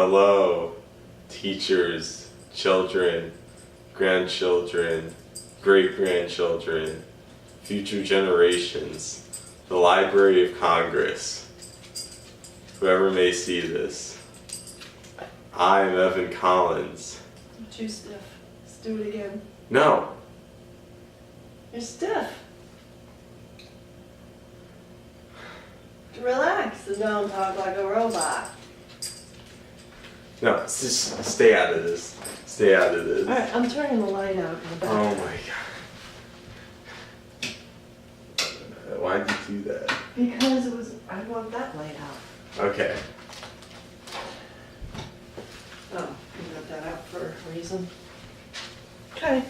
Hello, teachers, children, grandchildren, great-grandchildren, future generations, the Library of Congress, whoever may see this. I'm Evan Collins. You're too stiff. Let's do it again. No. You're stiff. Relax and don't talk like a robot. No, just stay out of this. Stay out of this. Alright, I'm turning the light out in the back. Oh my god. Why'd you do that? Because I want that light out. Okay. Oh, you got that out for a reason. Okay.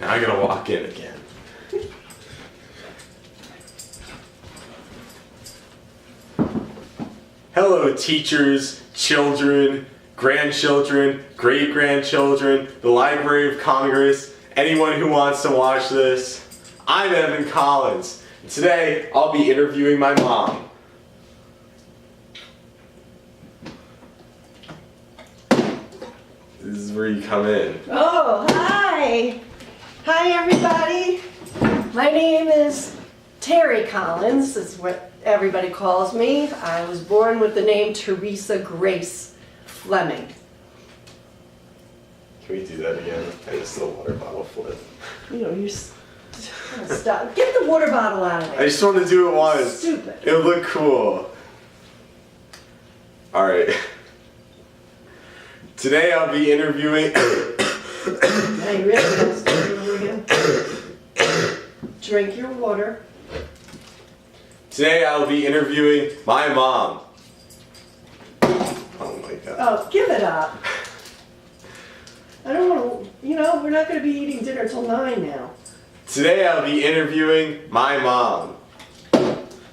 Now I gotta walk in again. Hello, teachers, children, grandchildren, great-grandchildren, the Library of Congress, anyone who wants to watch this. I'm Evan Collins. And today, I'll be interviewing my mom. This is where you come in. Oh, hi! Hi, everybody. My name is Terry Collins. That's what everybody calls me. I was born with the name Teresa Grace Fleming. Can we do that again? I just saw a water bottle flip. You know, stop. Get the water bottle out of I there. just wanted to do it once. Stupid. It would look cool. Alright. Today I'll be interviewing... Now you really gotta start doing it again. Drink your water. Today I'll be interviewing my mom. Oh my god. Oh, give it up. I don't want to, we're not going to be eating dinner till 9 now. Today I'll be interviewing my mom.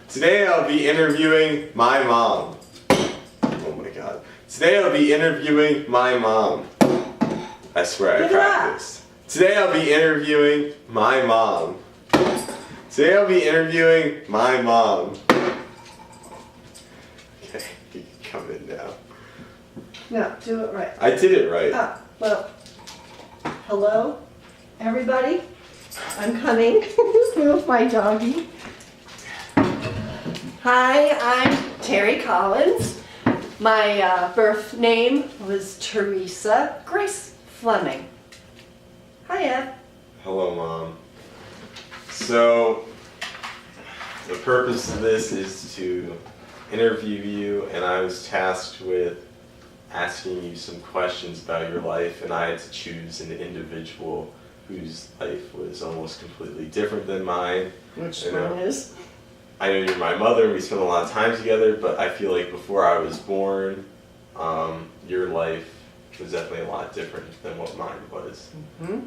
Today I'll be interviewing my mom. Oh my god. Today I'll be interviewing my mom. I swear I Give it up. practiced. Today I'll be interviewing my mom. Today I'll be interviewing my mom. Okay, you can come in now. No, do it right. I did it right. Ah, well, hello, everybody. I'm coming with my doggy. Hi, I'm Terry Collins. My birth name was Teresa Grace Fleming. Hi, Ed. Hello, Mom. So, the purpose of this is to interview you, and I was tasked with asking you some questions about your life, and I had to choose an individual whose life was almost completely different than mine. Which You know, one is? I know you're my mother, and we spent a lot of time together, but I feel like before I was born, your life was definitely a lot different than what mine was. Mm-hmm.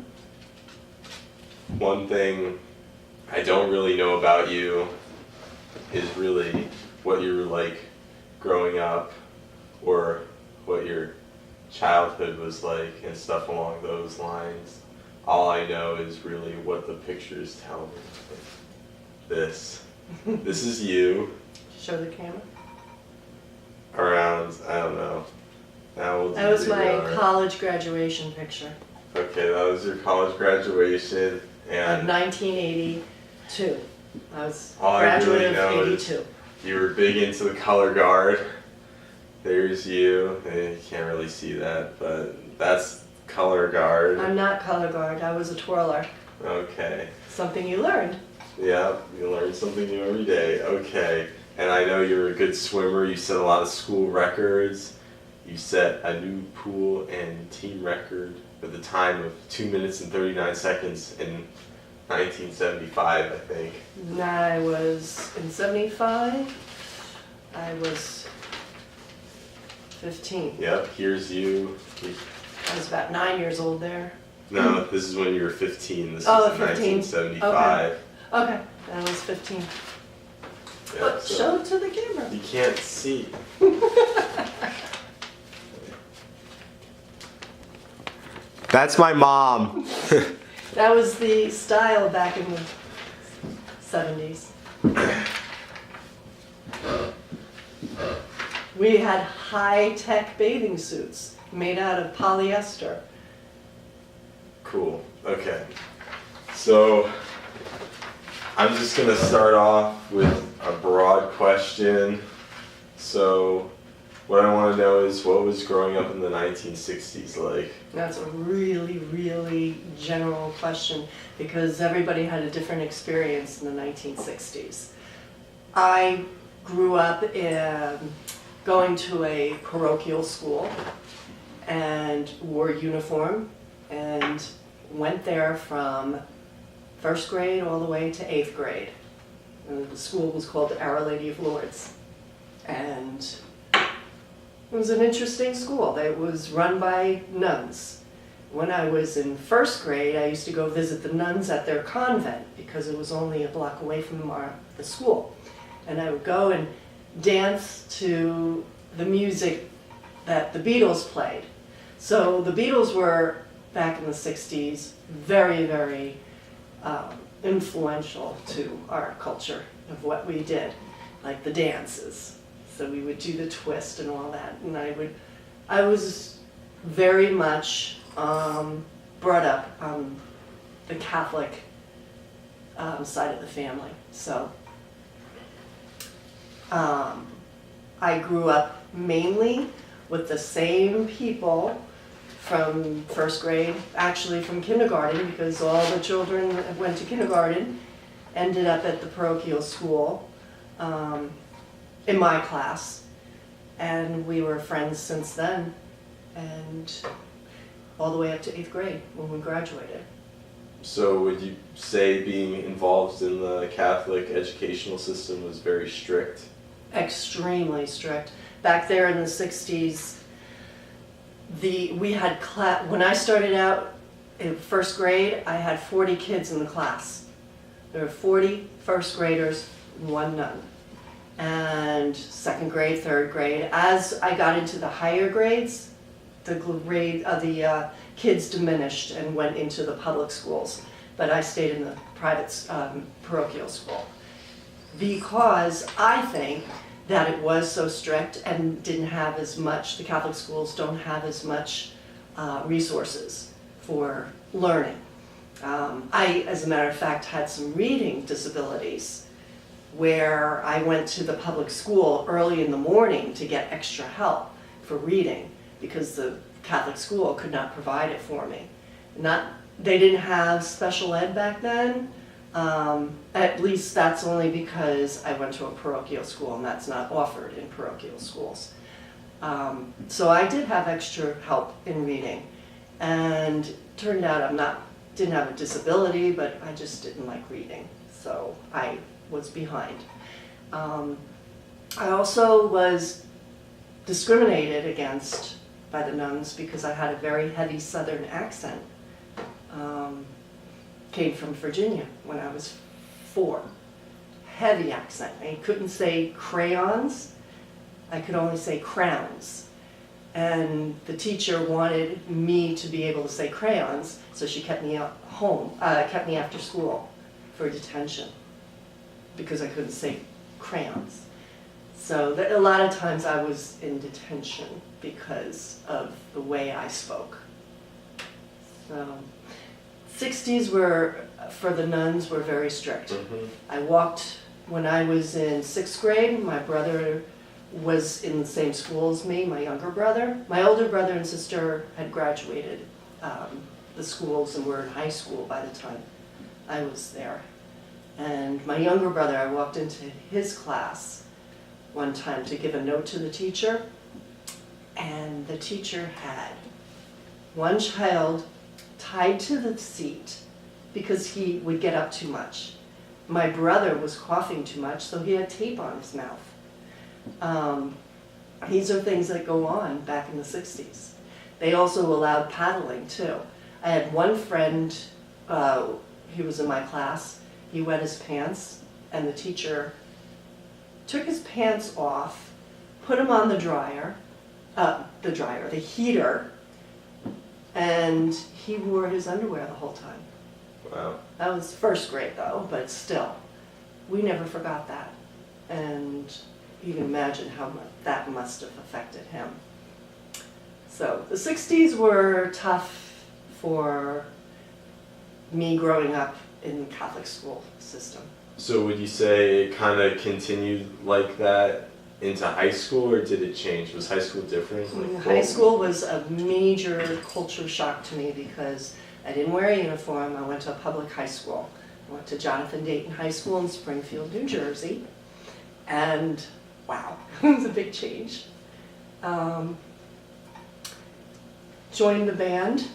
One thing I don't really know about you is really what you were like growing up, or what your childhood was like and stuff along those lines. All I know is really what the pictures tell me. This is you Show the camera. around, I don't know. How old That do you was think my you are? college graduation picture Okay, that was your college graduation, of and 1982. I was all I graduate really know of is 82. you were big into the color guard. There's you. You can't really see that, but that's color guard. I'm not color guard. I was a twirler. Okay. Something you learned. Yeah, you learn something new every day. Okay. And I know you're a good swimmer. You set a lot of school records. You set a new pool and team record with a time of 2 minutes and 39 seconds in 1975, I think. And I was in 75. I was 15. Yep, here's you. I was about 9 years old there. No, this is when you were 15. This Oh, was in 15. 1975. Okay, I was 15. Yep, But so show it to the camera. you can't see. That's my mom. That was the style back in the 70s. We had high-tech bathing suits made out of polyester. Cool. Okay. So I'm just gonna start off with a broad question. So what I want to know is, what was growing up in the 1960s like? That's a really, really general question because everybody had a different experience in the 1960s. I grew up going to a parochial school and wore uniform and went there from first grade all the way to 8th grade. And the school was called Our Lady of Lourdes. And it was an interesting school. It was run by nuns. When I was in first grade, I used to go visit the nuns at their convent because it was only a block away from the school. And I would go and dance to the music that the Beatles played. So the Beatles were, back in the 60s, very, very influential to our culture of what we did, like the dances. So we would do the twist and all that, and I was very much brought up on the Catholic side of the family. So I grew up mainly with the same people from first grade, actually from kindergarten, because all the children that went to kindergarten ended up at the parochial school in my class, and we were friends since then, and all the way up to 8th grade when we graduated. So would you say being involved in the Catholic educational system was very strict? Extremely strict. Back there in the 60s, we had when I started out in first grade, I had 40 kids in the class. There were 40 first graders, one nun. And second grade, third grade. As I got into the higher grades, the grade of the kids diminished and went into the public schools. But I stayed in the private parochial school because I think that it was so strict and didn't have as much, the Catholic schools don't have as much resources for learning. I, as a matter of fact, had some reading disabilities where I went to the public school early in the morning to get extra help for reading because the Catholic school could not provide it for me. They didn't have special ed back then. At least that's only because I went to a parochial school and that's not offered in parochial schools. So I did have extra help in reading, and turned out didn't have a disability, but I just didn't like reading, so I was behind. I also was discriminated against by the nuns because I had a very heavy Southern accent. Came from Virginia when I was 4. Heavy accent. I couldn't say crayons, I could only say crowns. And the teacher wanted me to be able to say crayons, so she kept me kept me after school for detention because I couldn't say crayons. So a lot of times I was in detention because of the way I spoke. So 60s were, for the nuns, were very strict. Mm-hmm. I walked, when I was in 6th grade, my brother was in the same school as me, my younger brother. My older brother and sister had graduated the schools and were in high school by the time I was there. And my younger brother, I walked into his class one time to give a note to the teacher, and the teacher had one child tied to the seat because he would get up too much. My brother was coughing too much, so he had tape on his mouth. These are things that go on back in the 60s. They also allowed paddling too. I had one friend, he was in my class, he wet his pants, and the teacher took his pants off, put him on the heater, and he wore his underwear the whole time. Wow. That was first grade though, but still. we never forgot that. And you can imagine how much that must have affected him. So the 60s were tough for me growing up in the Catholic school system. So would you say it kind of continued like that into high school, or did it change? Was high school different? Like, High school was a major culture shock to me because I didn't wear a uniform. I went to a public high school. I went to Jonathan Dayton High School in Springfield, New Jersey. And wow, it was a big change. Joined the band,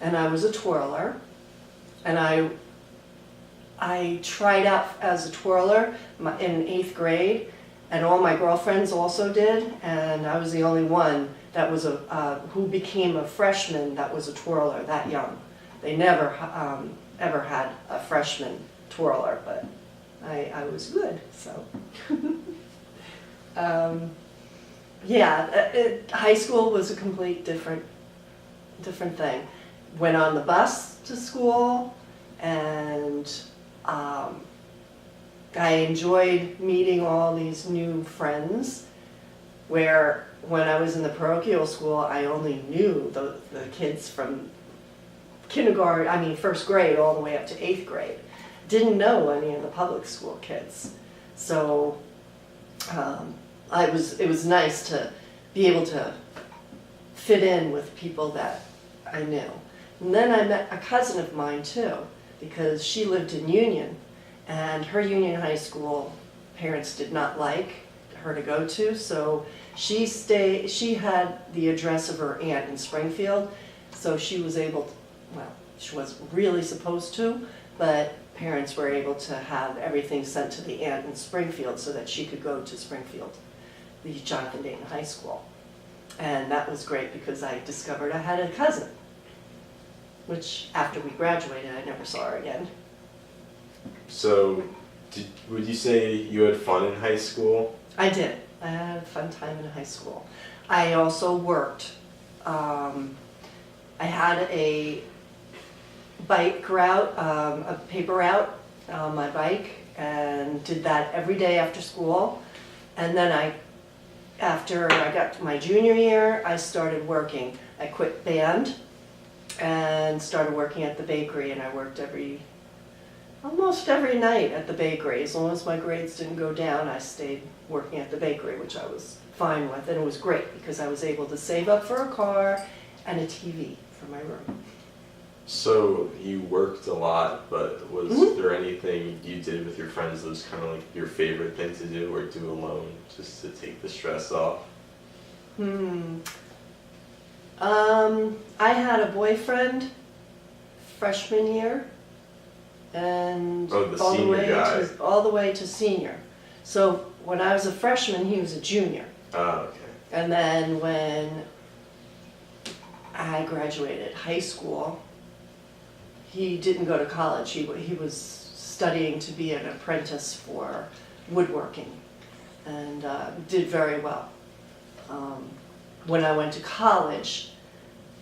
and I was a twirler. And I tried out as a twirler in 8th grade, and all my girlfriends also did, and I was the only one that was who became a freshman that was a twirler that young. They never ever had a freshman twirler, but I was good, so. Yeah, high school was a complete different thing. Went on the bus to school, and I enjoyed meeting all these new friends, where when I was in the parochial school, I only knew the kids from first grade all the way up to 8th grade. Didn't know any of the public school kids. So it was nice to be able to fit in with people that I knew. And then I met a cousin of mine too, because she lived in Union, and her Union High School parents did not like her to go to, so she had the address of her aunt in Springfield, so she was able to, well, she wasn't really supposed to, but parents were able to have everything sent to the aunt in Springfield so that she could go to Springfield, the Jonathan Dayton High School. And that was great because I discovered I had a cousin, which after we graduated, I never saw her again. So, would you say you had fun in high school? I did. I had a fun time in high school. I also worked. I had a bike route, a paper route on my bike, and did that every day after school. And then after I got to my junior year, I started working. I quit band and started working at the bakery, and I worked almost every night at the bakery. As long as my grades didn't go down, I stayed working at the bakery, which I was fine with, and it was great because I was able to save up for a car and a TV for my room. So you worked a lot, but was there anything you did with your friends that was kind of like your favorite thing to do or do alone, just to take the stress off? I had a boyfriend freshman year, and the senior guy. all the way to senior. So when I was a freshman, he was a junior. Oh, okay. And then when I graduated high school, he didn't go to college. He was studying to be an apprentice for woodworking, and did very well. When I went to college,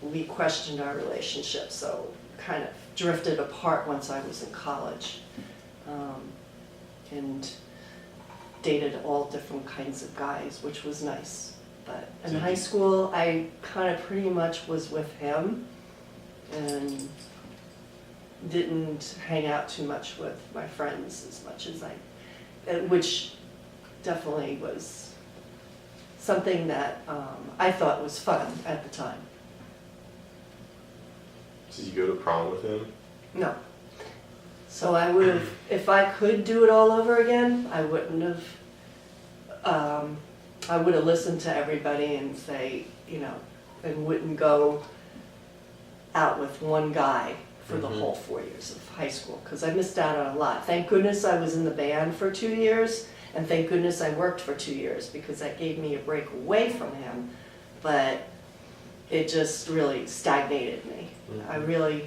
we questioned our relationship, so kind of drifted apart once I was in college, and dated all different kinds of guys, which was nice. But in high school, I kind of pretty much was with him and didn't hang out too much with my friends as much as which definitely was something that I thought was fun at the time. Did you go to prom with him? No. So I would have, if I could do it all over again, I wouldn't have, I would have listened to everybody and say, and wouldn't go out with one guy for the whole 4 years of high school, because I missed out on a lot. Thank goodness I was in the band for 2 years, and thank goodness I worked for 2 years, because that gave me a break away from him, but it just really stagnated me. I really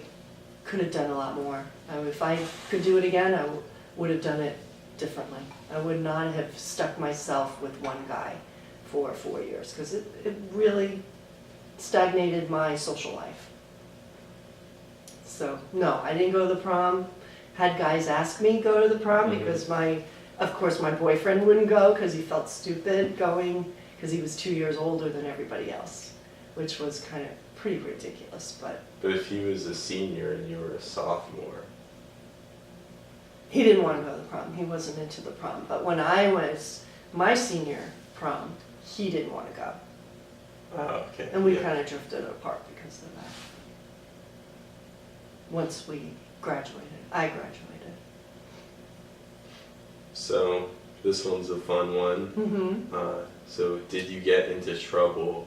could have done a lot more. If I could do it again, I would have done it differently. I would not have stuck myself with one guy for 4 years, because it really stagnated my social life. So no, I didn't go to the prom. Had guys ask me go to the prom because my Of course, my boyfriend wouldn't go because he felt stupid going, because he was 2 years older than everybody else, which was kind of pretty ridiculous, but But if he was a senior and you were a sophomore, he didn't want to go to the prom. He wasn't into the prom. But when I was my senior prom, he didn't want to go. oh, okay. And we yeah. kind of drifted apart because of that. Once we graduated, I graduated. So this one's a fun one. Mm-hmm. So did you get into trouble?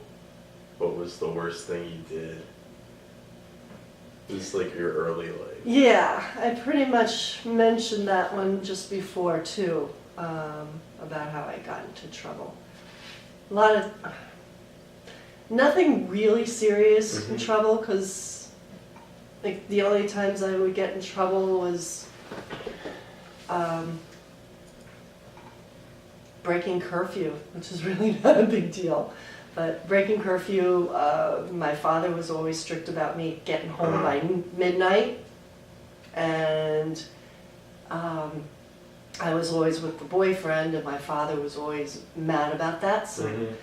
What was the worst thing you did? This is like your early life. Yeah, I pretty much mentioned that one just before too, about how I got into trouble. A lot of, nothing really serious in Mhm. trouble, because like the only times I would get in trouble was breaking curfew, which is really not a big deal. But breaking curfew, my father was always strict about me getting home by midnight. And I was always with the boyfriend, and my father was always mad about that. So Mhm.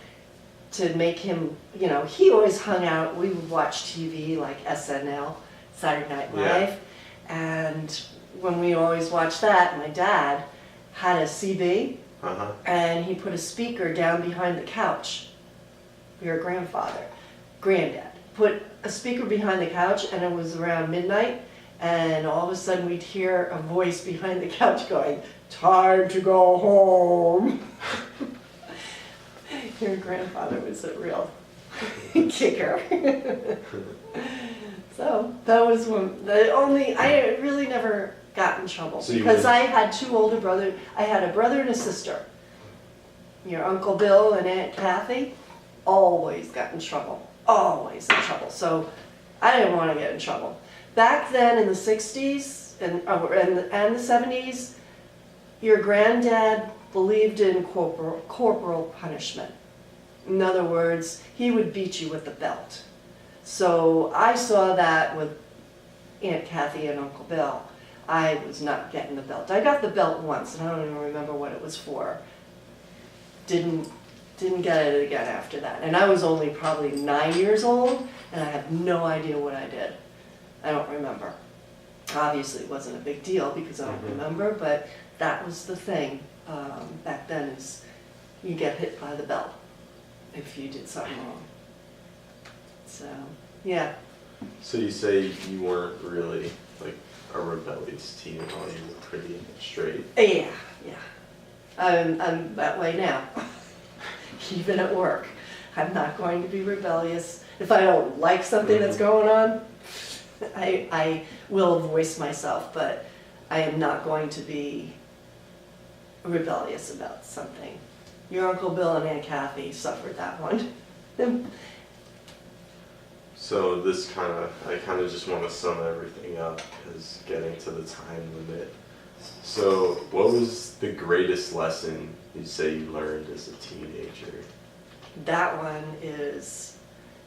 to make him, you know, he always hung out. We would watch TV like SNL, Saturday Night Live. Yeah. And when we always watched that, my dad had a CB, Uh-huh. and he put a speaker down behind the couch. Your granddad, put a speaker behind the couch, and it was around midnight, and all of a sudden we'd hear a voice behind the couch going, "Time to go home." Your grandfather was a real kicker. So that was I really never got in trouble, So you because were- I had two older brothers. I had a brother and a sister. Your Uncle Bill and Aunt Kathy always got in trouble, always in trouble. So I didn't want to get in trouble. Back then in the 60s and the 70s, your granddad believed in corporal punishment. In other words, he would beat you with a belt. So I saw that with Aunt Kathy and Uncle Bill. I was not getting the belt. I got the belt once, and I don't even remember what it was for. Didn't get it again after that. And I was only probably 9 years old, and I have no idea what I did. I don't remember. Obviously it wasn't a big deal because I don't Mhm. remember, but that was the thing back then, is you get hit by the belt if you did something wrong. So, yeah. So you say you weren't really like a rebellious teen at all, you were pretty straight. Yeah. I'm that way now. Even at work. I'm not going to be rebellious. If I don't like something that's going on, I will voice myself, but I am not going to be rebellious about something. Your Uncle Bill and Aunt Kathy suffered that one. So I kind of just want to sum everything up, because getting to the time limit. So what was the greatest lesson you say you learned as a teenager? That one is,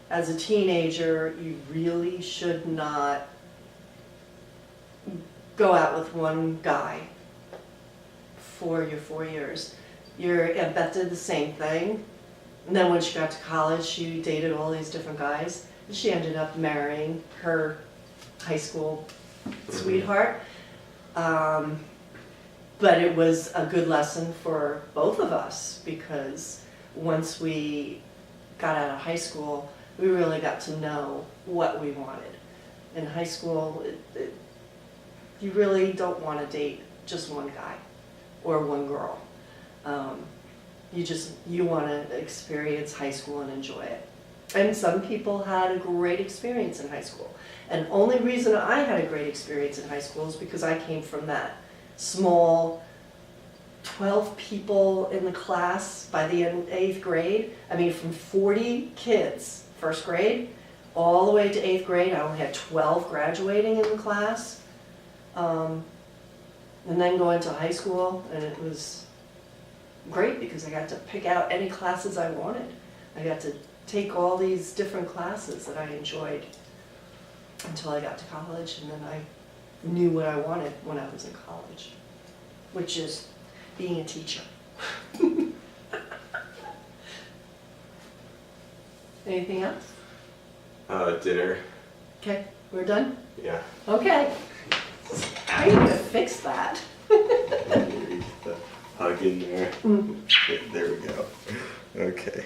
as a teenager, you really should not go out with one guy for your 4 years. Aunt Beth did the same thing. And then when she got to college, she dated all these different guys. And she ended up marrying her high school sweetheart. But it was a good lesson for both of us, because once we got out of high school, we really got to know what we wanted. In high school, you really don't want to date just one guy or one girl. You want to experience high school and enjoy it. And some people had a great experience in high school. And only reason I had a great experience in high school is because I came from that small 12 people in the class by the end 8th grade. I mean, from 40 kids, first grade, all the way to 8th grade, I only had 12 graduating in the class. And then going to high school, and it was great because I got to pick out any classes I wanted. I got to take all these different classes that I enjoyed until I got to college, and then I knew what I wanted when I was in college, which is being a teacher. Anything else? Dinner. Okay, we're done? Yeah. Okay. I need to fix that. The hug in there. There we go. Okay.